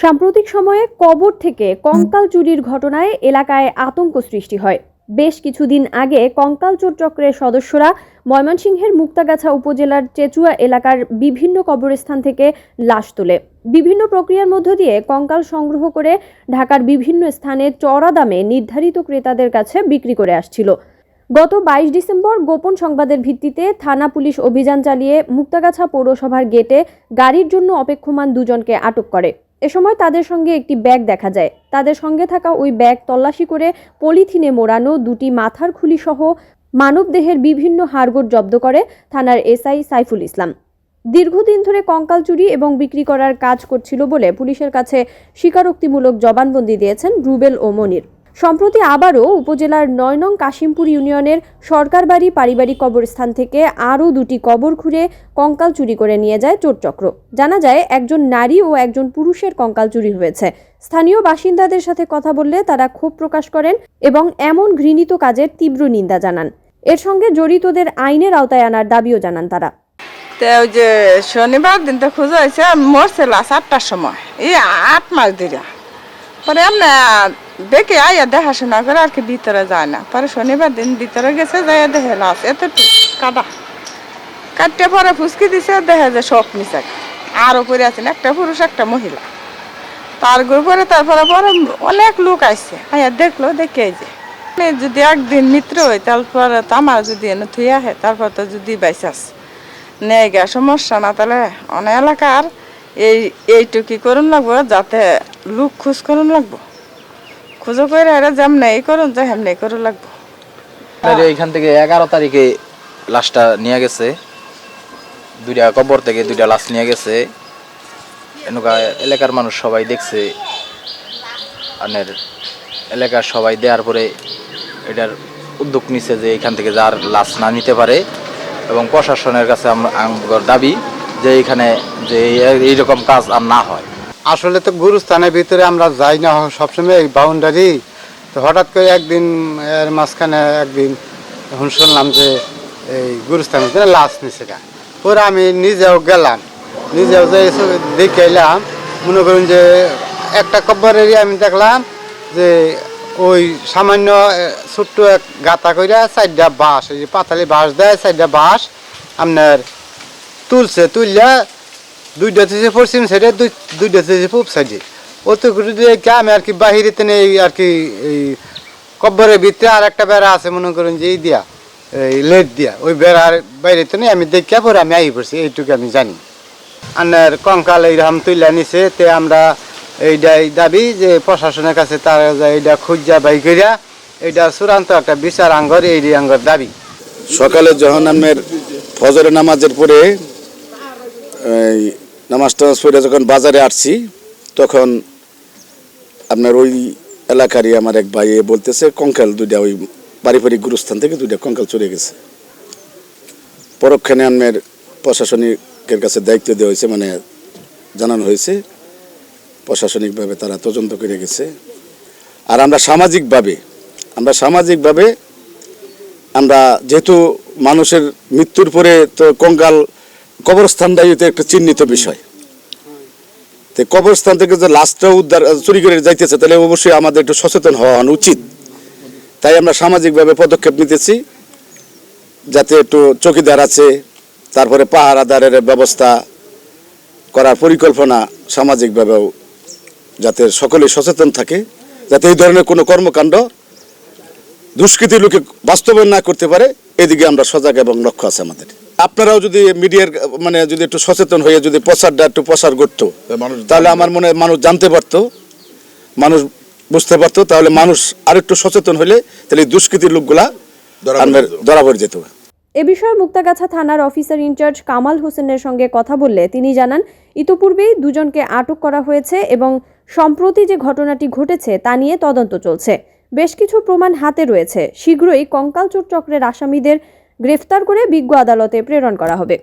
সাম্প্রতিক সময়ে কবর থেকে কঙ্কাল চুরির ঘটনায় এলাকায় আতঙ্ক সৃষ্টি হয়। বেশ কিছুদিন আগে কঙ্কাল চোর চক্রের সদস্যরা ময়মনসিংহের মুক্তাগাছা উপজেলার চেচুয়া এলাকার বিভিন্ন কবরস্থান থেকে লাশ তোলে। বিভিন্ন প্রক্রিয়ার মধ্য দিয়ে কঙ্কাল সংগ্রহ করে ঢাকার বিভিন্ন স্থানে চড়া দামে নির্ধারিত ক্রেতাদের কাছে বিক্রি করে আসছিল। গত 22 ডিসেম্বর গোপন সংবাদের ভিত্তিতে থানা পুলিশ অভিযান চালিয়ে মুক্তাগাছা পৌরসভার গেটে গাড়ির জন্য অপেক্ষমান দুজনকে আটক করে। এ সময় তাদের সঙ্গে একটি ব্যাগ দেখা যায়। তাদের সঙ্গে থাকা ওই ব্যাগ তল্লাশি করে পলিথিনে মোড়ানো দুটি মাথার খুলি সহ মানবদেহের বিভিন্ন হাড়গোড় জব্দ করে থানার এসআই সাইফুল ইসলাম। দীর্ঘদিন ধরে কঙ্কাল চুরি এবং বিক্রি করার কাজ করছিল বলে পুলিশের কাছে স্বীকারোক্তিমূলক জবানবন্দি দিয়েছেন রুবেল ও মনির। সম্প্রতি আবারও উপজেলার ৯ নং কাশিমপুর ইউনিয়নের সরকার বাড়ি পারিবারিক কবরস্থান থেকে আরও দুটি কবর খুঁড়ে কঙ্কাল চুরি করে নিয়ে যায় চোরচক্র। জানা যায় একজন নারী ও একজন পুরুষের কঙ্কাল চুরি হয়েছে। স্থানীয় বাসিন্দাদের সাথে কথা বললে তারা ক্ষোভ প্রকাশ করেন এবং এমন ঘৃণিত কাজের তীব্র নিন্দা জানান। এর সঙ্গে জড়িতদের আইনের আওতায় আনার দাবিও জানান তারা। যে শনিবার দিন তো খোঁজা হয়েছে, মরছে লাশ 8টার সময়, এই 8 মাস ধরে। পরে আমরা দেখে আইয়া দেখাশোনা করে আর কি ভিতরে যায় না। পরে শনিবার দিন ভিতরে গেছে, যাইয়া দেখে লাশ এতটুকু কাটতে পরে ফুসকি দিছে, দেখে যে সব নিচে আরও পরে আছেন একটা পুরুষ একটা মহিলা। তারপরে পরে অনেক লোক আসছে, আইয়া দেখলো, দেখে যে যদি একদিন মিত্র হয় তারপরে তো আমার যদি এনে থুই আহে, তারপর তো যদি বাইসাস নেই গা সমস্যা না, তাহলে অনেক এলাকার এইটুকি করুন লাগবো, যাতে লোক খোঁজ করুন লাগবো, খুঁজো করে এরা যেমনি করুন যে হেমনি করুন লাগবো। এইখান থেকে 11 তারিখে লাশটা নিয়ে গেছে, দুইটা কবর থেকে দুইটা লাশ নিয়ে গেছে। এনেকা এলাকার মানুষ সবাই দেখছে, আনের এলাকার সবাই দেওয়ার পরে এটার উদ্যোগ নিচ্ছে যে এখান থেকে যার লাশ না নিতে পারে, এবং প্রশাসনের কাছে আমার দাবি যে এখানে যে এইরকম কাজ আর না হয়। আসলে তো গুরুস্থানের ভিতরে আমরা যাই না সবসময়, এই বাউন্ডারি তো হঠাৎ করে একদিন এর মাঝখানে একদিন এখন শুনলাম যে এই গুরুস্থানের ভিতরে লাশ নিছে গা। পরে আমি নিজেও গেলাম, নিজেও যে দেখে এলাম, মনে করুন যে একটা কব্বরেরই আমি দেখলাম যে ওই সামান্য ছোট্ট এক গাতা করে 4টা বাঁশ, ওই যে পাতালি বাঁশ দেয়, 4টা বাঁশ আপনার তুলছে, তুললে 2টা থেকে পশ্চিম সাইডে, 2টা থেকে পূব সাইডে। অতটুকু দেখে আমি আর কি বাহিরেতে নেই আর কি, এই কব্বরের ভিতরে আর একটা বেড়া আছে, মনে করুন যে এই দিয়া এই লেট দিয়া, ওই বেড়ার বাইরেতে নেই আমি দেখে পরে আমি আই পড়ছি, এইটুকু আমি জানি। আর কঙ্কাল এইরকম তুলে নিছে, তে আমরা এইটাই দাবি যে প্রশাসনের কাছে তারা এইটা খুঁজা বাই করিয়া এইটা চূড়ান্ত একটা বিচার আঙ্গর, এই আঙ্গর দাবি। সকালে যখন আমের ফজরের নামাজের পরে নামাজ টামাজ পড়ে যখন বাজারে আসছি, তখন আপনার ওই এলাকারই আমার এক ভাই বলতেছে কঙ্কাল দুইটা ওই পারিবারিক গুরুস্থান থেকে 2টা কঙ্কাল চলে গেছে। পরক্ষণে আমের প্রশাসনিকের কাছে দায়িত্ব দেওয়া হয়েছে, মানে জানানো হয়েছে, প্রশাসনিকভাবে তারা তদন্ত করে গেছে। আর আমরা সামাজিকভাবে আমরা যেহেতু মানুষের মৃত্যুর পরে তো কঙ্কাল কবরস্থানটাই তো একটা চিহ্নিত বিষয়, তো কবরস্থান থেকে যে লাশটা উদ্ধার চুরি করে যাইতেছে, তাহলে অবশ্যই আমাদের একটু সচেতন হওয়া উচিত। তাই আমরা সামাজিকভাবে পদক্ষেপ নিতেছি, যাতে একটু চৌকিদার আছে, তারপরে পাহারাদারের ব্যবস্থা করার পরিকল্পনা সামাজিকভাবেও, যাতে সকলে সচেতন থাকে, যাতে এই ধরনের কোনো কর্মকাণ্ড দুষ্কৃতী লোকে বাস্তবায়ন না করতে পারে, এদিকে আমরা সজাগ এবং লক্ষ্য আছে আমাদের। আপনারাও যদি মিডিয়ার মানে যদি একটু সচেতন হয়ে যদি প্রচারটা একটু প্রসার করতো, তাহলে আমার মনে হয় মানুষ জানতে পারতো, মানুষ বুঝতে পারতো, তাহলে মানুষ আরেকটু সচেতন হলে তাহলে দুষ্কৃতী লোকগুলা ধরা পড়ে যেত। এ বিষয়ে মুক্তাগাছা থানার অফিসার ইনচার্জ কামাল হোসেনের সঙ্গে কথা বললে তিনি জানান, ইতোপূর্বেই দুজনকে আটক করা হয়েছে এবং সম্প্রতি যে ঘটনাটি ঘটেছে তা নিয়ে তদন্ত চলছে। বেশ কিছু প্রমাণ হাতে রয়েছে। শীঘ্রই কঙ্কাল চোর চক্রের আসামিদের গ্রেফতার করে বিজ্ঞ আদালতে প্রেরণ করা হবে।